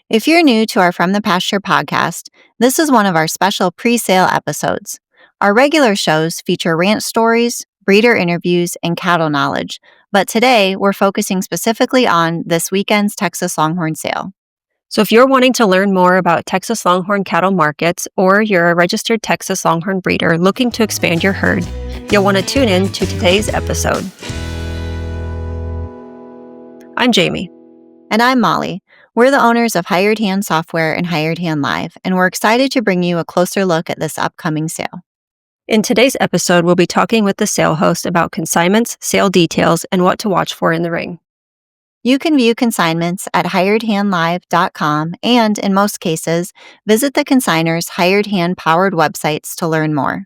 If you're new to our From the Pasture podcast, this is one of our special pre-sale episodes. Our regular shows feature ranch stories, breeder interviews, and cattle knowledge, but today we're focusing specifically on this weekend's Texas Longhorn sale. So if you're wanting to learn more about Texas Longhorn cattle markets, or you're a registered Texas Longhorn breeder looking to expand your herd, you'll want to tune in to today's episode. I'm Jamie. And I'm Molly. We're the owners of Hired Hand Software and Hired Hand Live, and we're excited to bring you a closer look at this upcoming sale. In today's episode, we'll be talking with the sale host about consignments, sale details, and what to watch for in the ring. You can view consignments at hiredhandlive.com and, in most cases, visit the consignors' Hired Hand powered websites to learn more.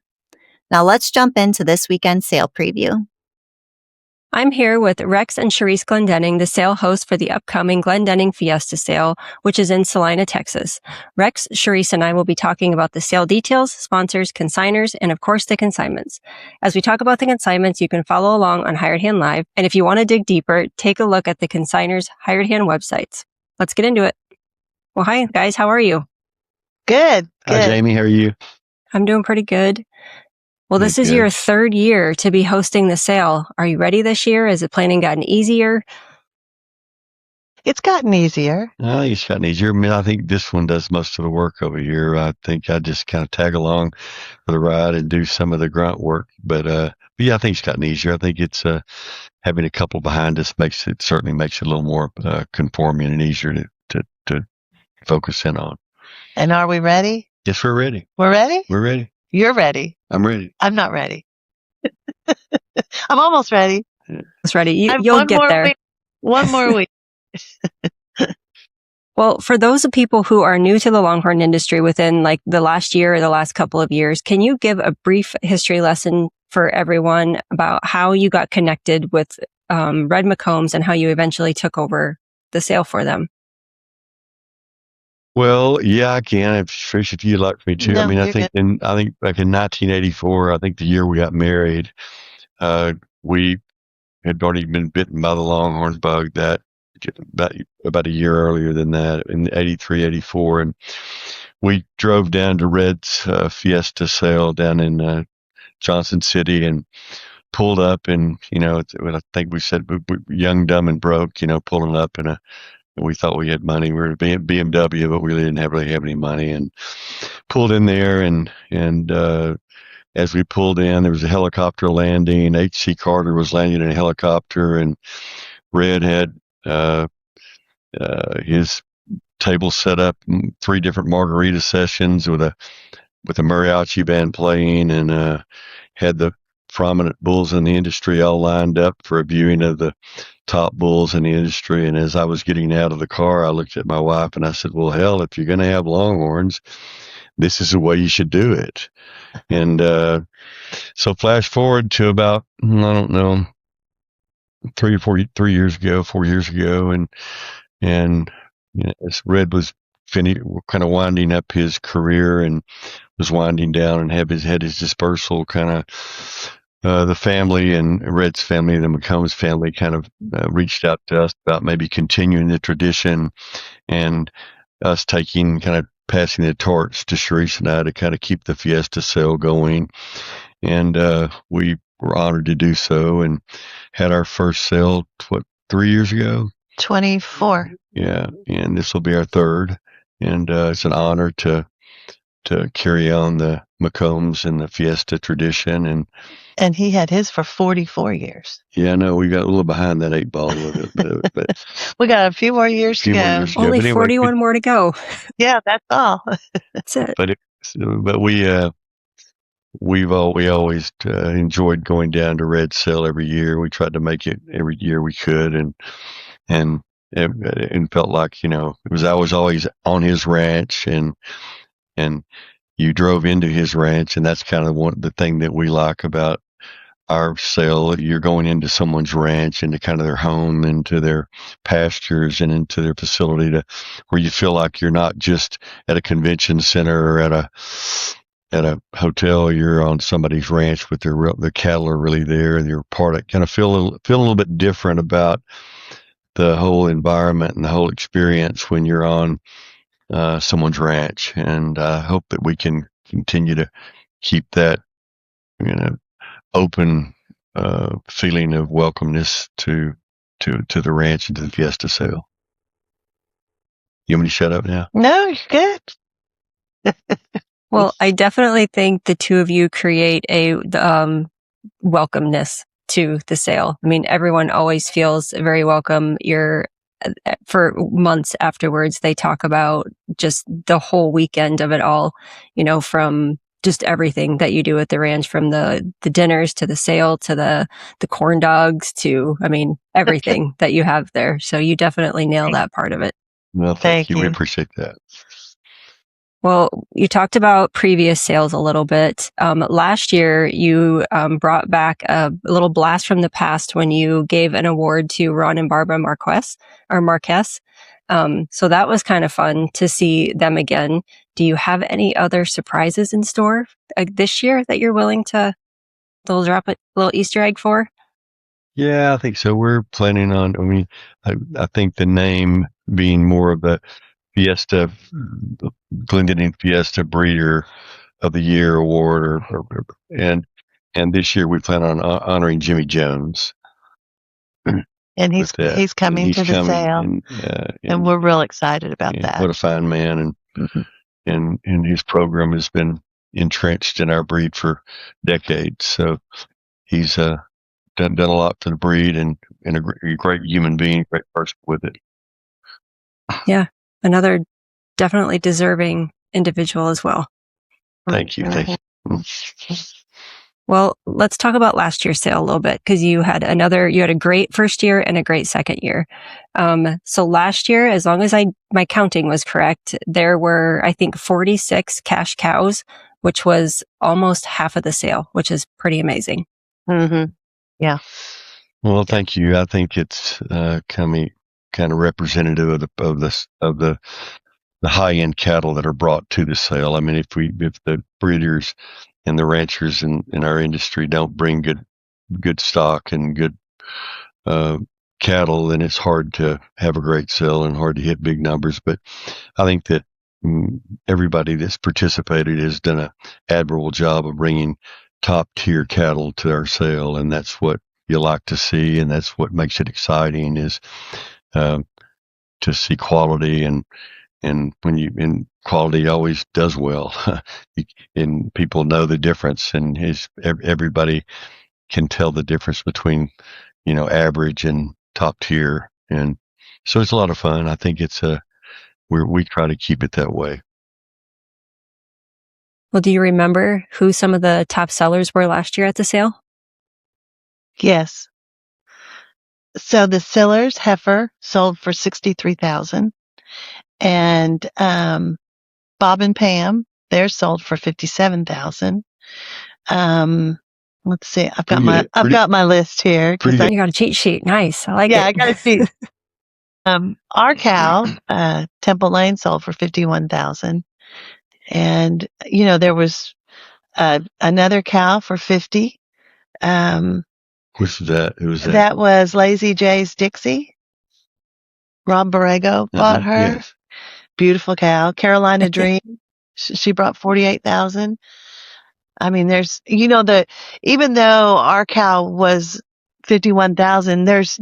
Now let's jump into this weekend's sale preview. I'm here with Rex and Sherese Glendenning, the sale host for the upcoming Glendenning Fiesta Sale, which is in Celina, Texas. Rex, Sherese, and I will be talking about the sale details, sponsors, consignors, and of course the consignments. As we talk about the consignments, you can follow along on Hired Hand Live, and if you want to dig deeper, take a look at the consignors' Hired Hand websites. Let's get into it. Well, hi guys, how are you? Good. Hi, Jamie. How are you? I'm doing pretty good. Well, this is Good. your third year to be hosting the sale. Are you ready this year? Has the planning gotten easier? It's gotten easier. I think it's gotten easier. I mean, I think this one does most of the work over here. I think I just kind of tag along for the ride and do some of the grunt work. But yeah, I think it's gotten easier. I think it's having a couple behind us certainly makes it a little more conforming and easier to focus in on. And are we ready? Yes, we're ready. We're ready? We're ready. You're ready. I'm ready. I'm not ready. I'm almost ready. It's ready. I have You'll one get more there. week. One more week. Well, for those of people who are new to the Longhorn industry within like the last year or the last couple of years, can you give a brief history lesson for everyone about how you got connected with Red McCombs and how you eventually took over the sale for them? Well, yeah, I can. If you'd like me to. No, I mean, I you're think back in 1984, I think the year we got married, we had already been bitten by the Longhorns bug about a year earlier than that, in 83, 84. And we drove down to Red's Fiesta Sale down in Johnson City and pulled up, and, I think we said we young, dumb, and broke, pulling up in we thought we had money. We were a BMW, but we really didn't really have any money, and pulled in there. And as we pulled in, there was a helicopter landing. H.C. Carter was landing in a helicopter, and Red had his table set up, 3 different margarita sessions with a mariachi band playing, and had the prominent bulls in the industry all lined up for a viewing of the top bulls in the industry. And as I was getting out of the car, I looked at my wife and I said, well, hell, if you're going to have Longhorns, this is the way you should do it. And so flash forward to about, I don't know, 4 years ago. And as Red was kind of winding up his career and was winding down and had his dispersal, kind of the family and Red's family, the McCombs family, kind of reached out to us about maybe continuing the tradition, and us passing the torch to Sherese and I to kind of keep the Fiesta sale going. And we were honored to do so, and had our first sale 3 years ago. 24. Yeah, and this will be our third, and it's an honor to carry on the McCombs and the Fiesta tradition. And he had his for 44 years. Yeah, no, we got a little behind that 8 ball with it, but We got a few more years to go. Only But anyway, 41 more to go. Yeah, that's all. That's it. But we always enjoyed going down to Red Sale every year. We tried to make it every year we could, and felt like, I was always on his ranch, and you drove into his ranch, and that's kind of the thing that we like about our sale. You're going into someone's ranch, into kind of their home, into their pastures, and into their facility where you feel like you're not just at a convention center or at a hotel. You're on somebody's ranch with the cattle are really there, and you're part of. Kind of feel a little bit different about the whole environment and the whole experience when you're on someone's ranch. And I hope that we can continue to keep that, open feeling of welcomeness to the ranch and to the Fiesta Sale. You want me to shut up now? No, you're good. Well, I definitely think the two of you create a welcomeness to the sale. I mean, everyone always feels very welcome. For months afterwards, they talk about just the whole weekend of it all, from just everything that you do at the ranch, from the dinners to the sale to the corn dogs to, everything that you have there. So you definitely nail that part of it. Well, thank you. We appreciate that. Well, you talked about previous sales a little bit. Last year, you brought back a little blast from the past when you gave an award to Ron and Barbara Marquez. So that was kind of fun to see them again. Do you have any other surprises in store this year that you're willing to drop a little Easter egg for? Yeah, I think so. We're planning on, I think the name being more of the Fiesta, Glendenning Fiesta Breeder of the Year award, and this year we plan on honoring Jimmy Jones. And he's coming to the sale, and we're real excited about that. What a fine man, and his program has been entrenched in our breed for decades. So he's done a lot for the breed, and a great human being, great person with it. Yeah. Another definitely deserving individual as well. Thank you. Well, let's talk about last year's sale a little bit, because you had a great first year and a great second year. So last year, as long as my counting was correct, there were, I think, 46 cash cows, which was almost half of the sale, which is pretty amazing. Mm-hmm. Yeah. Well, thank you. I think it's kind of representative of the high end cattle that are brought to the sale. I mean, if the breeders and the ranchers in our industry don't bring good stock and good cattle, then it's hard to have a great sale and hard to hit big numbers. But I think that everybody that's participated has done an admirable job of bringing top tier cattle to our sale, and that's what you like to see, and that's what makes it exciting is to see quality, and quality always does well, and people know the difference, and everybody can tell the difference between average and top tier, and so it's a lot of fun. I think we try to keep it that way. Well, do you remember who some of the top sellers were last year at the sale? Yes. So the Siller's heifer sold for $63,000, and Bob and Pam, theirs sold for $57,000. Let's see, I've got my list here. You got a cheat sheet. Nice, I like it. Yeah, I got a sheet. Our cow, Temple Lane, sold for $51,000, and there was another cow for $50,000. Which was that? Who was that? That was Lazy J's Dixie. Rob Borrego bought her. Yes. Beautiful cow. Carolina Dream. She brought $48,000. I mean, there's, even though our cow was $51,000, there's,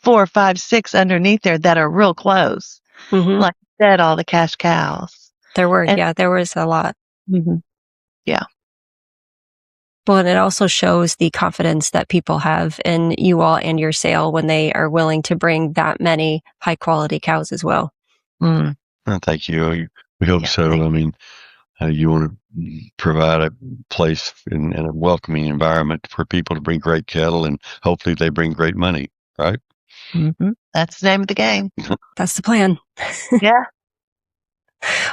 4, 5, 6 underneath there that are real close. Mm-hmm. Like I said, all the cash cows. There was a lot. Mm-hmm. Yeah. Well, and it also shows the confidence that people have in you all and your sale when they are willing to bring that many high quality cows as well. Mm. Thank you. We hope so. I mean, you want to provide a place and a welcoming environment for people to bring great cattle, and hopefully they bring great money, right? Mm-hmm. That's the name of the game. That's the plan. Yeah.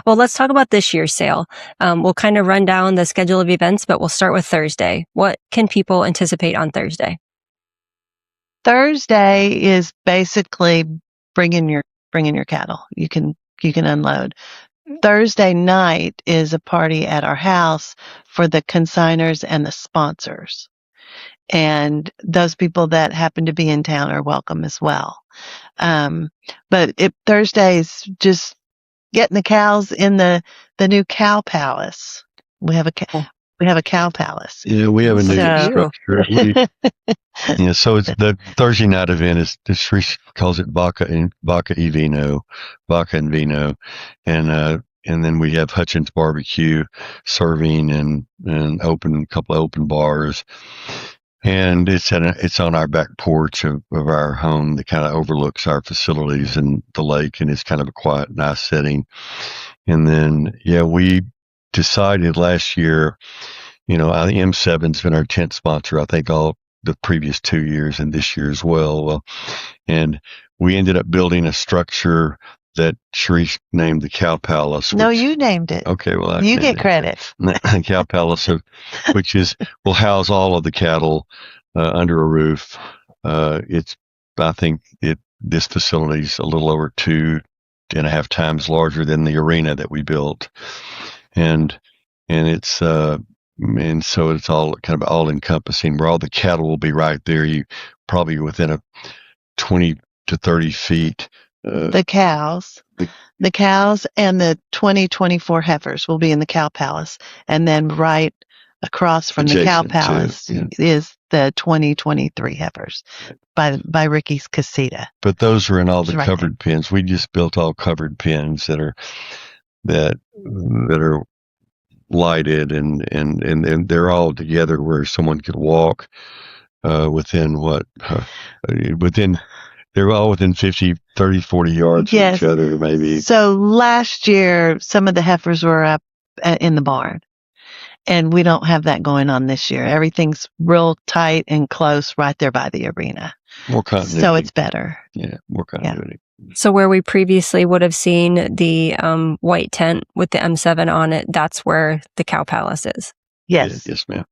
Well, let's talk about this year's sale. We'll kind of run down the schedule of events, but we'll start with Thursday. What can people anticipate on Thursday? Thursday is basically bringing your cattle. You can unload. Thursday night is a party at our house for the consignors and the sponsors. And those people that happen to be in town are welcome as well. But Thursday's just getting the cows in the new cow palace. We have a cow palace. Yeah, we have a new So- structure. Yeah, so it's the Thursday night event is Sharice calls it Vodka and Vino, Vodka and Vino, and then we have Hutchins Barbecue serving and a couple of open bars, and it's on our back porch of our home that kind of overlooks our facilities and the lake, and it's kind of a quiet, nice setting. And then we decided last year, the M7's been our tent sponsor, I think, all the previous 2 years and this year as well. Well, and we ended up building a structure that Sharice named the Cow Palace. No, you named it. Okay, well, you get credit. Cow Palace, which will house all of the cattle under a roof. This facility's a little over 2.5 times larger than the arena that we built, and it's and so it's all kind of all encompassing, where all the cattle will be right there. You probably within a 20 to 30 feet. The cows and the 2024 heifers will be in the cow palace. And then right across from the cow palace is the 2023 heifers by Ricky's Casita. But those are in all the covered pens. We just built all covered pens that are lighted and they're all together where someone could walk they're all within 50, 30, 40 yards of each other, maybe. So last year, some of the heifers were up in the barn, and we don't have that going on this year. Everything's real tight and close right there by the arena. More continuity. So it's better. Yeah, more continuity. So where we previously would have seen the white tent with the M7 on it, that's where the Cow Palace is. Yes. Yes, ma'am.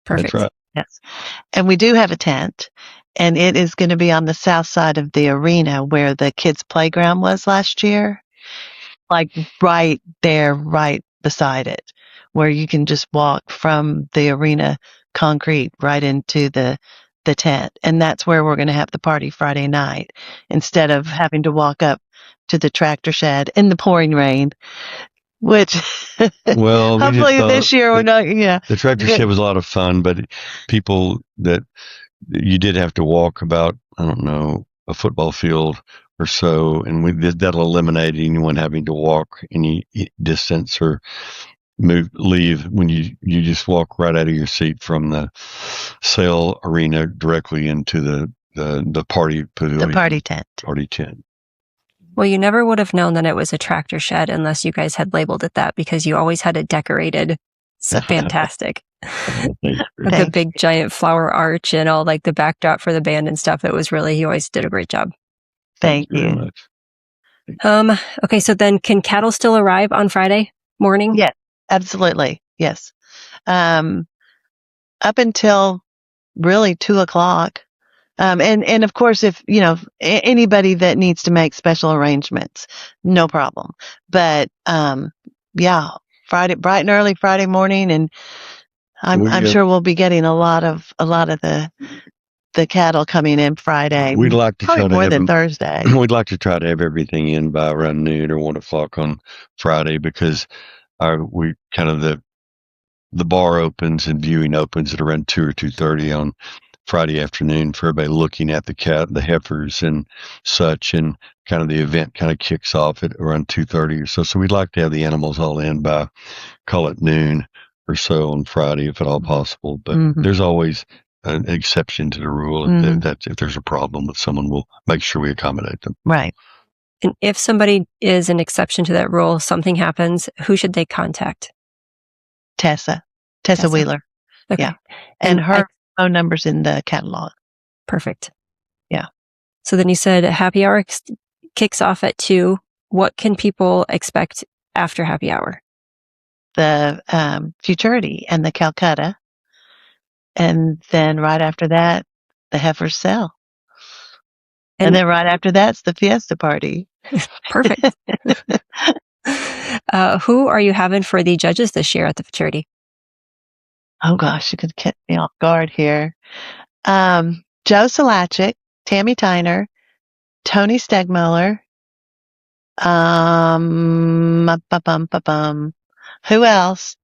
Perfect. That's right. Yes. And we do have a tent, and it is going to be on the south side of the arena where the kids' playground was last year. Like right there, right beside it, where you can just walk from the arena concrete right into the tent. And that's where we're going to have the party Friday night, instead of having to walk up to the tractor shed in the pouring rain, which hopefully this year we're not. Yeah. The tractor shed was a lot of fun, but people that you did have to walk about, I don't know, a football field or so. And that'll eliminate anyone having to walk any distance or leave when you just walk right out of your seat from the sale arena directly into the party pavilion. The party tent. Party tent. Well, you never would have known that it was a tractor shed unless you guys had labeled it that, because you always had it decorated. It's fantastic. With the big giant flower arch and all like the backdrop for the band and stuff. He always did a great job. Thank you. Very much. Okay, so then can cattle still arrive on Friday morning? Yes, absolutely. Yes. Up until really 2:00. And of course, if, anybody that needs to make special arrangements, no problem. But, Friday, bright and early Friday morning. And I'm sure we'll be getting a lot of the cattle coming in Friday. We'd like to probably more than Thursday. We'd like to try to have everything in by around noon or 1:00 on Friday, because the bar opens and viewing opens at around 2 or 2:30 on Friday afternoon for everybody looking at the heifers and such, and kind of the event kind of kicks off at around 2:30 or so. So we'd like to have the animals all in by, call it noon or so on Friday, if at all possible. But there's always an exception to the rule. If there's a problem with someone, we'll make sure we accommodate them. Right. And if somebody is an exception to that rule, something happens, who should they contact? Tessa Wheeler. Okay. Yeah. And her phone number's in the catalog. Perfect. Yeah. So then you said happy hour kicks off at 2:00. What can people expect after happy hour? The Futurity and the Calcutta. And then right after that, the heifers sell. And then right after that's the Fiesta party. Perfect. Who are you having for the judges this year at the Futurity? Oh gosh, you could catch me off guard here. Joe Solachik, Tammy Tyner, Tony Stegmuller. Who else?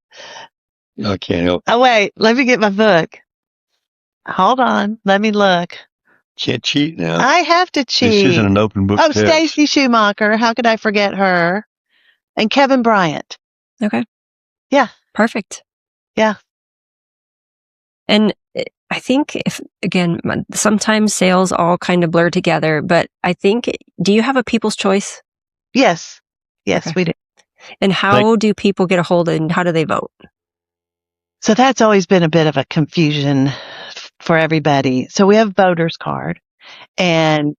I can't help. Oh, wait. Let me get my book. Hold on. Let me look. Can't cheat now. I have to cheat. This isn't an open book Oh, test. Stacy Schumacher. How could I forget her? And Kevin Bryant. Okay. Yeah. Perfect. Yeah. And I think sometimes sales all kind of blur together, but I think, do you have a people's choice? Yes. Yes, Okay. we do. And how do people get a hold of it, and how do they vote? So that's always been a bit of a confusion for everybody. So we have voter's card, and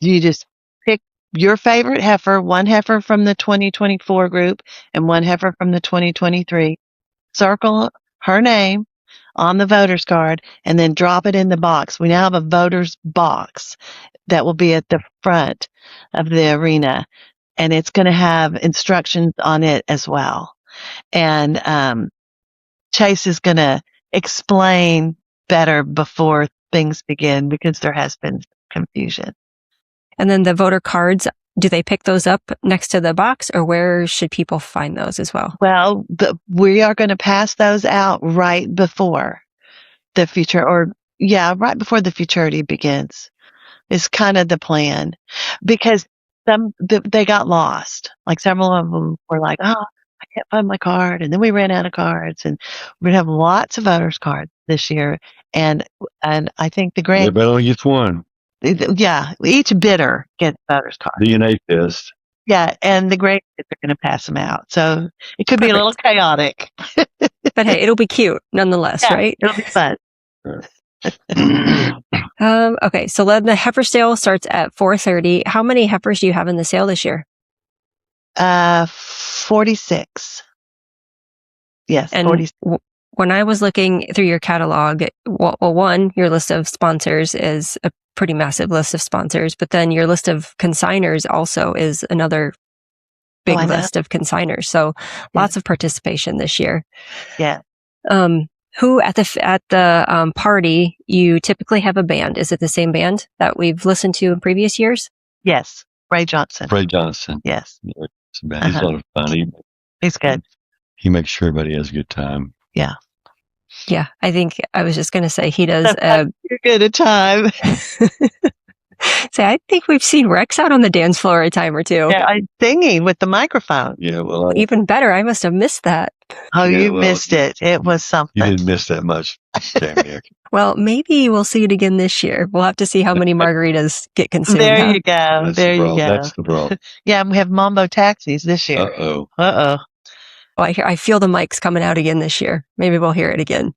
you just pick your favorite heifer, one heifer from the 2024 group and one heifer from the 2023. Circle her name on the voter's card and then drop it in the box. We now have a voter's box that will be at the front of the arena, and it's going to have instructions on it as well. And Chase is going to explain better before things begin because there has been confusion. And then the voter cards, do they pick those up next to the box, or where should people find those as well? Well, we are going to pass those out right before the right before the futurity begins is kind of the plan, because they got lost. Like several of them were like, oh, I can't find my card. And then we ran out of cards, and we're going to have lots of voters cards this year. And I think the grand, Everybody only gets one. Yeah, each bidder gets voters card. DNA test. Yeah, and the grandkids are going to pass them out. So it could be a little chaotic. But hey, it'll be cute nonetheless, right? It'll be fun. Okay, so then the heifer sale starts at 4:30. How many heifers do you have in the sale this year? 46. Yes, and 46. When I was looking through your catalog, one, your list of sponsors is a pretty massive list of sponsors, but then your list of consignors also is another big list of consignors. So lots of participation this year. Yeah. Who at the party, you typically have a band. Is it the same band that we've listened to in previous years? Yes. Ray Johnson. Yes. Yes. He's a lot of fun. He's good. He makes sure everybody has a good time. Yeah. Yeah. I think I was just going to say he does. You're good at time. Say, I think we've seen Rex out on the dance floor a time or two. Yeah, I'm singing with the microphone. Yeah, well, even better. I must have missed that. Oh, you missed it. It was something. You didn't miss that much. Well, maybe we'll see it again this year. We'll have to see how many margaritas get consumed. There you go. There you go. That's the problem. Yeah, and we have Mambo taxis this year. Uh-oh. Well, I feel the mics coming out again this year. Maybe we'll hear it again.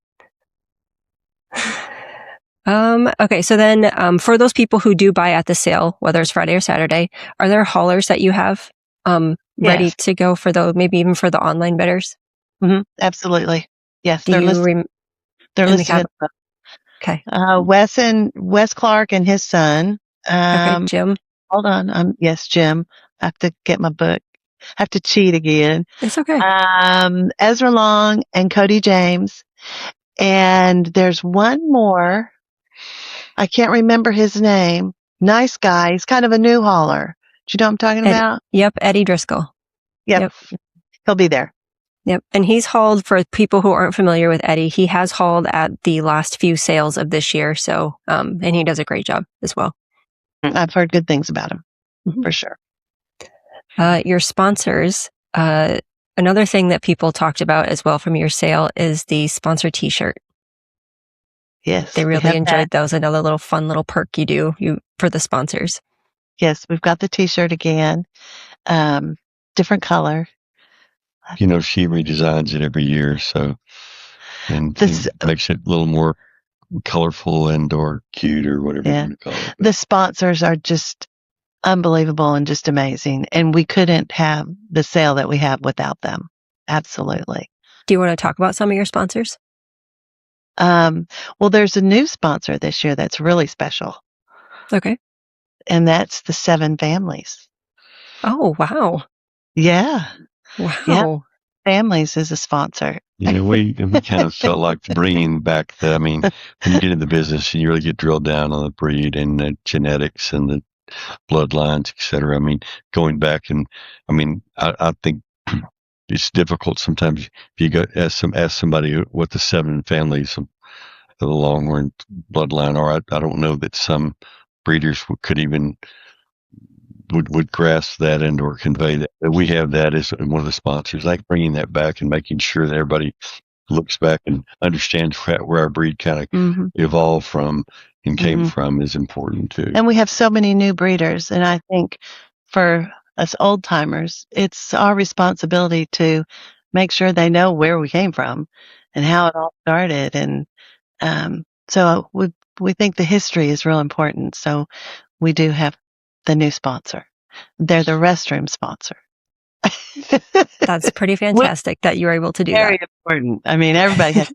Okay, so then for those people who do buy at the sale, whether it's Friday or Saturday, are there haulers that you have ready to go for those, maybe even for the online bidders? Mm-hmm, absolutely. Yes, they're listed. They're listed. Okay. Wes Clark and his son. Okay, Jim. Hold on. Yes, Jim. I have to get my book. I have to cheat again. It's okay. Ezra Long and Cody James. And there's one more. I can't remember his name. Nice guy. He's kind of a new hauler. Do you know what I'm talking about? Yep, Eddie Driscoll. Yep. He'll be there. Yep. And he's hauled, for people who aren't familiar with Eddie, he has hauled at the last few sales of this year. So, and he does a great job as well. I've heard good things about him, for sure. Your sponsors, another thing that people talked about as well from your sale is the sponsor t-shirt. Yes. They really enjoyed those. Another little fun little perk you do for the sponsors. Yes, we've got the t-shirt again. Different color. She redesigns it every year, and makes it a little more colorful and or cute or whatever you want to call it. The sponsors are just unbelievable and just amazing, and we couldn't have the sale that we have without them. Absolutely. Do you want to talk about some of your sponsors? Well, there's a new sponsor this year that's really special. Okay. And that's the 7 Families. Oh, wow. Yeah. Wow. Yeah. Families is a sponsor. We kind of felt like bringing back when you get in the business and you really get drilled down on the breed and the genetics and the bloodlines, etc. I mean, going back and I think it's difficult sometimes if you go ask somebody what the 7 families of the Longhorn bloodline are. I don't know that some breeders could even would grasp that and or convey that. But we have that as one of the sponsors. Like bringing that back and making sure that everybody looks back and understands where our breed kind of evolved from and came from is important too. And we have so many new breeders, and I think for us old timers, it's our responsibility to make sure they know where we came from and how it all started. And so we think the history is real important. So we do have the new sponsor. They're the restroom sponsor. That's pretty fantastic that you were able to do Very that. important. I mean, everybody has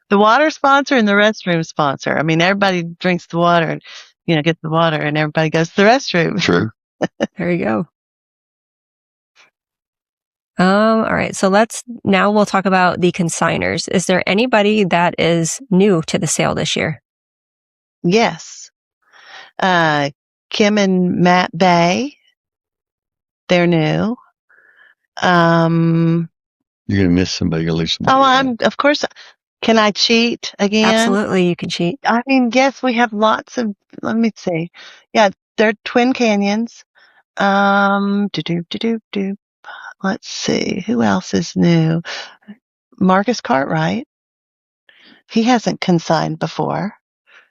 the water sponsor and the restroom sponsor. I mean, everybody drinks the water and, gets the water, and everybody goes to the restroom. True. There you go. All right. So we'll talk about the consignors. Is there anybody that is new to the sale this year? Yes. Kim and Matt Bay. They're new. You're going to miss somebody, at least. Of course. Can I cheat again? Absolutely, you can cheat. I mean, yes, we have lots of, let me see. Yeah, they're Twin Canyons. Let's see. Who else is new? Marcus Cartwright. He hasn't consigned before.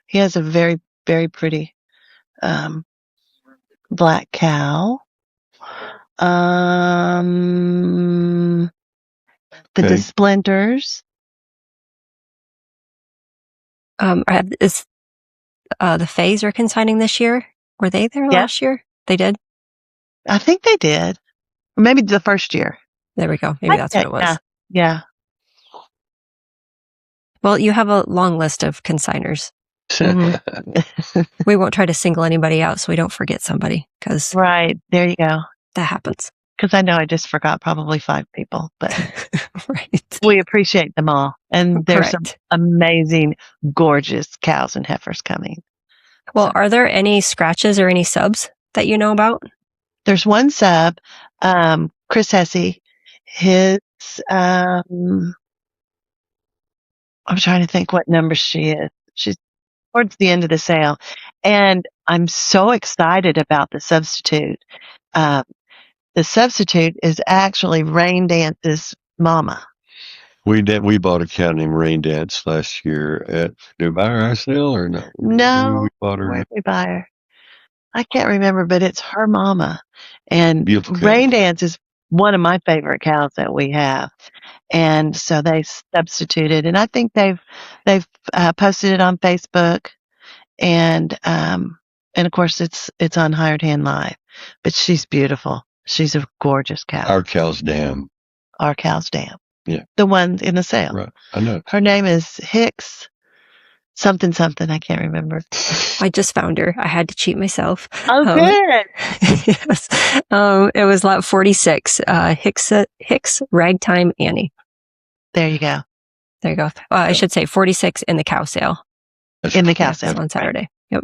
He has a very, very pretty, black cow. The Splinters. Is the Fays are consigning this year? Were they there last year? They did? I think they did. Or maybe the first year. There we go. Maybe that's what it was. Yeah. Well, you have a long list of consigners. We won't try to single anybody out so we don't forget somebody. Right. There you go. That happens. Because I know I just forgot probably 5 people, but right. We appreciate them all. And there's some amazing, gorgeous cows and heifers coming. Well, are there any scratches or any subs that you know about? There's one sub, Chris Hesse. His, I'm trying to think what number she is. She's towards the end of the sale. And I'm so excited about the substitute. The substitute is actually Rain Dance's mama. We bought a cow named Rain Dance last year did we buy her our sale or no? No. We bought her. Where did we buy her? I can't remember, but it's her mama. And beautiful Rain Dance is one of my favorite cows that we have. And so they substituted, and I think they've posted it on Facebook, and of course it's on Hired Hand Live. But she's beautiful. She's a gorgeous cow. Our cow's Dam. Our cow's Dam. Yeah. The one in the sale. Right. I know. Her name is Hicks something. I can't remember. I just found her. I had to cheat myself. Oh, good. Yes. It was lot 46. Hicks Ragtime Annie. There you go. I should say 46 in the cow sale. In the cow sale. On Saturday. Yep.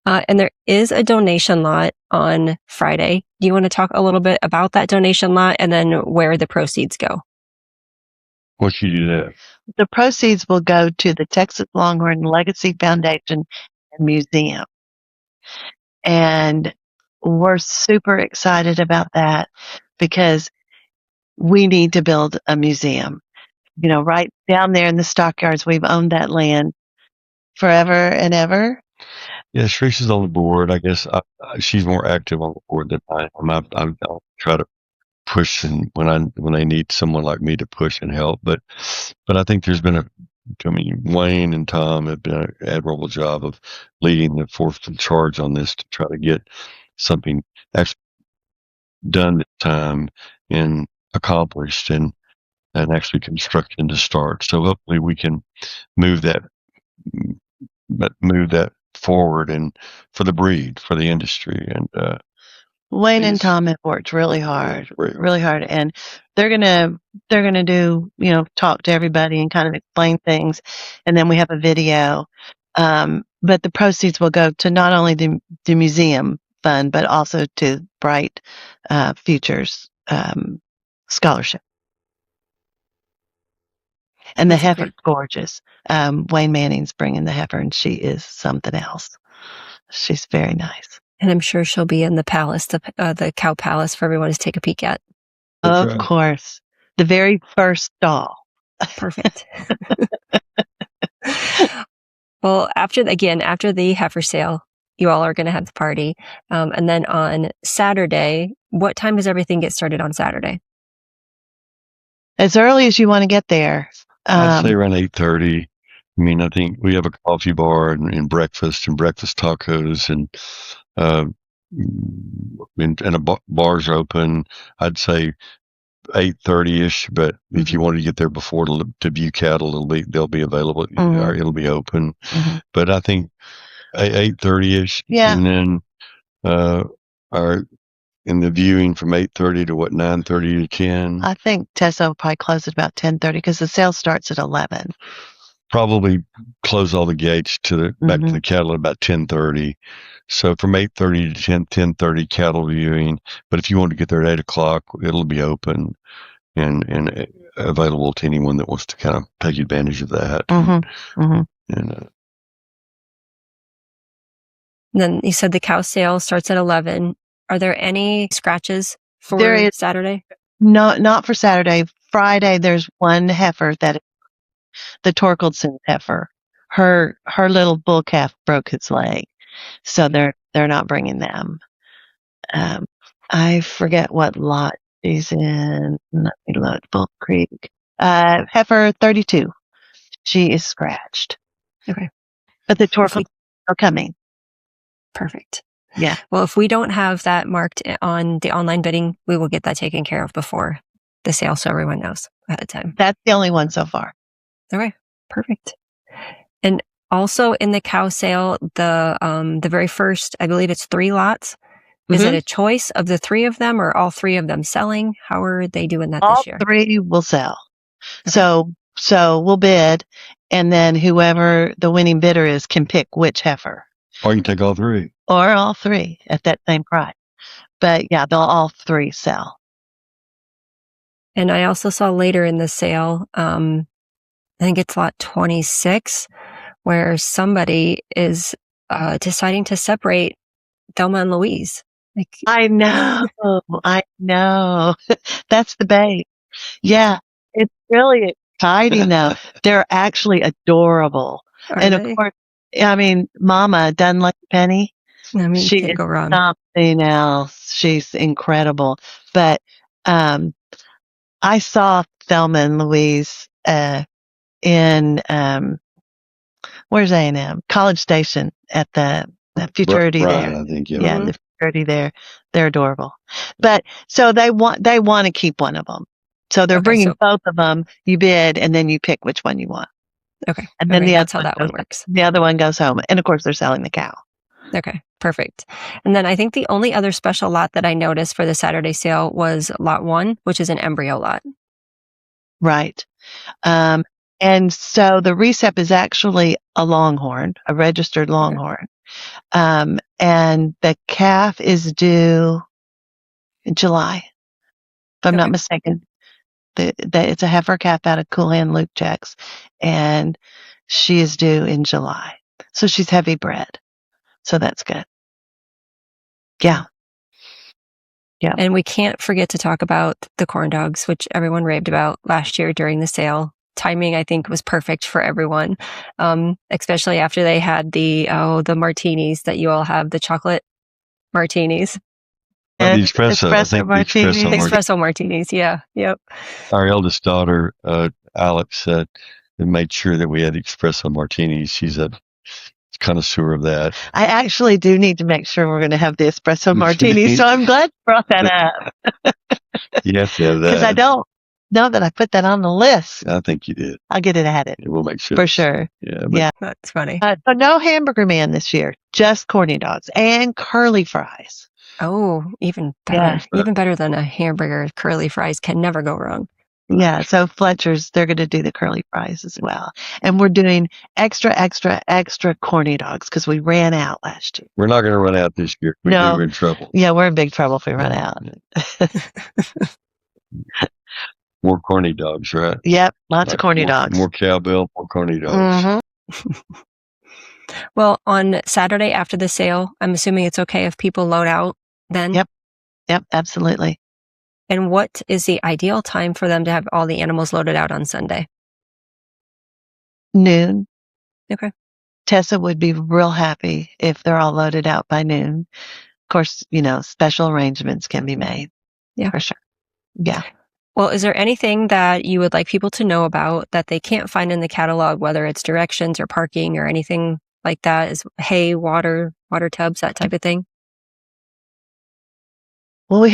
And there is a donation lot on Friday. Do you want to talk a little bit about that donation lot and then where the proceeds go? What should you do there? The proceeds will go to the Texas Longhorn Legacy Foundation and Museum. And we're super excited about that because we need to build a museum. Right down there in the stockyards, we've owned that land forever and ever. Yeah, Sherese is on the board. I guess she's more active on the board than I am. I'll try to push and when I need someone like me to push and help. But I think there's been Wayne and Tom have done an admirable job of leading the fourth charge on this to try to get something actually done this time and accomplished and actually construction to start. So hopefully we can move that forward and for the breed, for the industry. And Wayne and Tom have worked really hard, and they're gonna do talk to everybody and kind of explain things, and then we have a video But the proceeds will go to not only the museum fund, but also to Bright Futures scholarship. And the heifer's gorgeous. Wayne Manning's bringing the heifer, and she is something else. She's very nice. And I'm sure she'll be in the palace, the cow palace, for everyone to take a peek at. Of course. The very first stall. Perfect. Well, after the heifer sale, you all are going to have the party. And then on Saturday, what time does everything get started on Saturday? As early as you want to get there. I'd say around 8:30. I mean, I think we have a coffee bar and breakfast tacos and a bar's open. I'd say 8:30ish, but if you wanted to get there before to view cattle, they'll be available. Or it'll be open. But I think 8:30ish. Yeah. And then in the viewing from 8:30 to 9:30 to 10. I think Tessa will probably close at about 10:30 because the sale starts at 11. Probably close all the gates back to the cattle at about 10:30. So from 8:30 to 10:30 cattle viewing. But if you want to get there at 8 o'clock, it'll be open and available to anyone that wants to kind of take advantage of that. And then you said the cow sale starts at 11. Are there any scratches for Saturday? No, not for Saturday. Friday, there's one heifer the Torkeldsen heifer. Her little bull calf broke its leg, so they're not bringing them. I forget what lot she's in. Let me look. Bull Creek. Heifer 32. She is scratched. Okay, but the Torkeldsen are coming. Perfect. Yeah. Well, if we don't have that marked on the online bidding, we will get that taken care of before the sale, so everyone knows ahead of time. That's the only one so far. Okay, perfect. And also in the cow sale, the very first, I believe it's 3 lots. Is it a choice of the 3 of them, or all 3 of them selling? How are they doing that this year? All 3 will sell. Okay. So we'll bid, and then whoever the winning bidder is can pick which heifer. Or you can take all 3. Or all 3 at that same price. But yeah, they'll all 3 sell. And I also saw later in the sale, I think it's lot 26, where somebody is deciding to separate Thelma and Louise. I know. That's the bait. Yeah, it's really exciting though. They're actually adorable. Of course, I mean, Mama Dunlucky Penny. I mean, she can't go wrong. Something else. She's incredible. But I saw Thelma and Louise in where's A&M? College Station at the Futurity there. I think, yeah, the Futurity there. They're adorable. But so they want to keep one of them. So they're bringing both of them. You bid, and then you pick which one you want. Okay. And then that's how that one works. The other one goes home. And of course, they're selling the cow. Okay, perfect. And then I think the only other special lot that I noticed for the Saturday sale was lot 1, which is an embryo lot. Right. And so the recep is actually a Longhorn, a registered Longhorn. And the calf is due in July, if I'm not mistaken. It's a heifer calf out of Cool Hand Luke checks, and she is due in July. So she's heavy bred. So that's good. Yeah. Yeah. And we can't forget to talk about the corn dogs, which everyone raved about last year during the sale. Timing, I think, was perfect for everyone, especially after they had the martinis that you all have, the chocolate martinis. The espresso. I think martinis. Espresso martinis, yeah. Yep. Our eldest daughter, Alex, made sure that we had espresso martinis. She's a connoisseur of that. I actually do need to make sure we're going to have the espresso martinis, so I'm glad you brought that up. You have to have that. Because I don't know that I put that on the list. I think you did. I'll get it added. We'll make sure. For sure. Yeah. That's funny. So no hamburger man this year, just corny dogs and curly fries. Oh, even better. Yeah. Even better than a hamburger. Curly fries can never go wrong. Yeah, so Fletcher's, they're going to do the curly fries as well. And we're doing extra corny dogs because we ran out last year. We're not going to run out this year. No. We're in trouble. Yeah, we're in big trouble if we run out. More corny dogs, right? Yep, lots of corny dogs. More cowbell, more corny dogs. Mm-hmm. Well, on Saturday after the sale, I'm assuming it's okay if people load out then? Yep, absolutely. And what is the ideal time for them to have all the animals loaded out on Sunday? Noon. Okay. Tessa would be real happy if they're all loaded out by noon. Of course, special arrangements can be made. Yeah. For sure. Yeah. Well, is there anything that you would like people to know about that they can't find in the catalog, whether it's directions or parking or anything like that? Is hay, water tubs, that type of thing? Well, we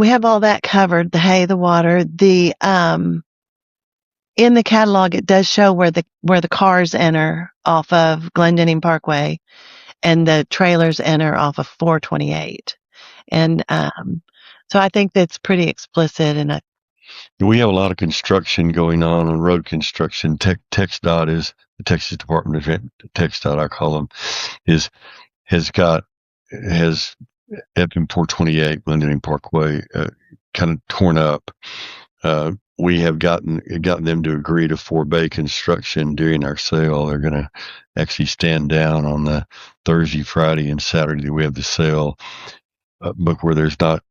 have all that covered, the hay, the water, in the catalog, it does show where the cars enter off of Glendenning Parkway and the trailers enter off of 428. And, so I think that's pretty explicit. And we have a lot of construction going on road construction. TxDOT is the Texas Department of TxDOT, I call them, has FM 428 Glendenning Parkway kind of torn up. We have gotten them to agree to 4-bay construction during our sale. They're going to actually stand down on the Thursday, Friday, and Saturday that we have the sale, but where there's not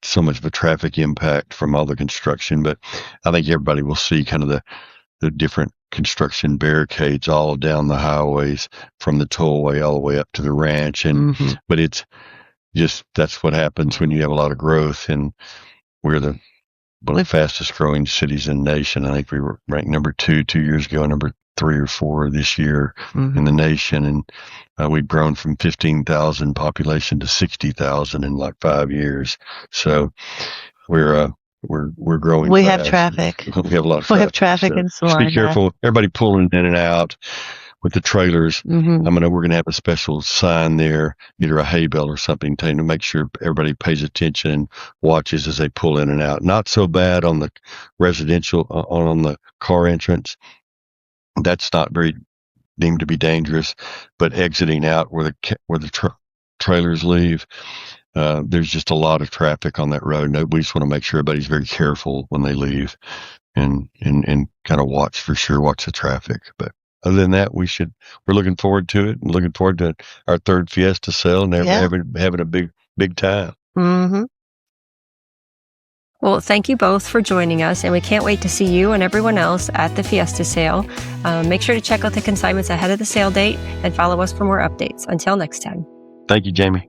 so much of a traffic impact from all the construction. But I think everybody will see kind of the different construction barricades all down the highways from the tollway all the way up to the ranch. And but it's just, that's what happens when you have a lot of growth. And we're one of the fastest growing cities in the nation. I think we were ranked number 2 years ago, number 3 or 4 this year in the nation. And we've grown from 15,000 population to 60,000 in like 5 years. So we're growing. We fast. have traffic. We have a lot of traffic. We have traffic in Celina. Be careful. Everybody pulling in and out with the trailers. Mm-hmm. We're going to have a special sign there, either a hay bale or something, to make sure everybody pays attention and watches as they pull in and out. Not so bad on the residential, on the car entrance. That's not very deemed to be dangerous, but exiting out where the trailers leave, there's just a lot of traffic on that road. And we just want to make sure everybody's very careful when they leave and kind of watch the traffic. But other than that, we're looking forward to it and looking forward to our 3rd Fiesta Sale and having a big time. Mm-hmm. Well, thank you both for joining us, and we can't wait to see you and everyone else at the Fiesta Sale. Make sure to check out the consignments ahead of the sale date and follow us for more updates. Until next time. Thank you, Jamie.